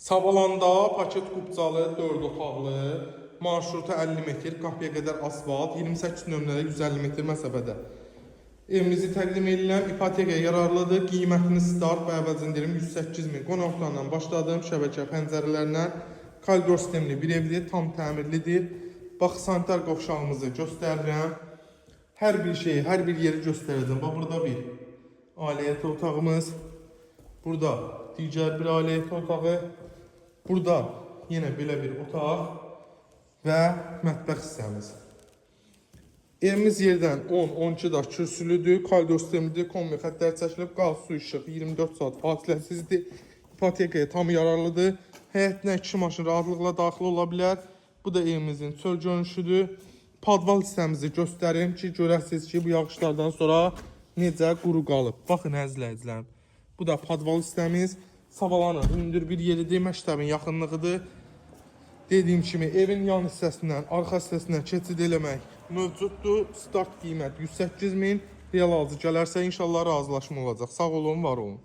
Sabalanda paket qubcalı 4 otaqlı, marşrutu 50 metr, qapıya qədər asfalt, 28 nömrəli 150 metr məsafədə. Evimizi təqdim edilən ipotekaya yararlıdır. Qiymətini start və əvvəl indirim 108.000 qonaqlarla başladım. Şəbəkə pəncərələrlə koridor sistemli bir evdir, tam təmirlidir. Bax, sanitar qovşağımızı göstərirəm. Hər bir şeyi, hər bir yeri göstərəcəm. Bax, burada bir ailəti otağımız. Burada digər bir ailəti otağı. Burada yenə belə bir otaq və mətbəx hissəmiz. Evimiz yerdən 10-12 daş kürsülüdür, koridor sistemlidir, kombi xəttlər çəkilib, qaz, su, işıq 24 saat fasiləsizdir. İpotekaya tam yararlıdır. Həyətinə 2 maşın rahatlıqla daxil ola bilər. Bu da evimizin çöl görünüşüdür. Padval hissəmizi göstərim ki, görəsiniz ki, bu yağışlardan sonra necə quru qalıb. Baxın, əzizləyicilərim. Bu da padval hissəmiz. Savalanın hündür bir yeridir, məktəbin yaxınlığıdır. Dediyim kimi, evin yan hissəsindən, arxa hissəsindən keçid eləmək mövcuddur. Start qiymət 108.000. Real alıcı gələrsə, inşallah razılaşma olacaq. Sağ olun, var olun.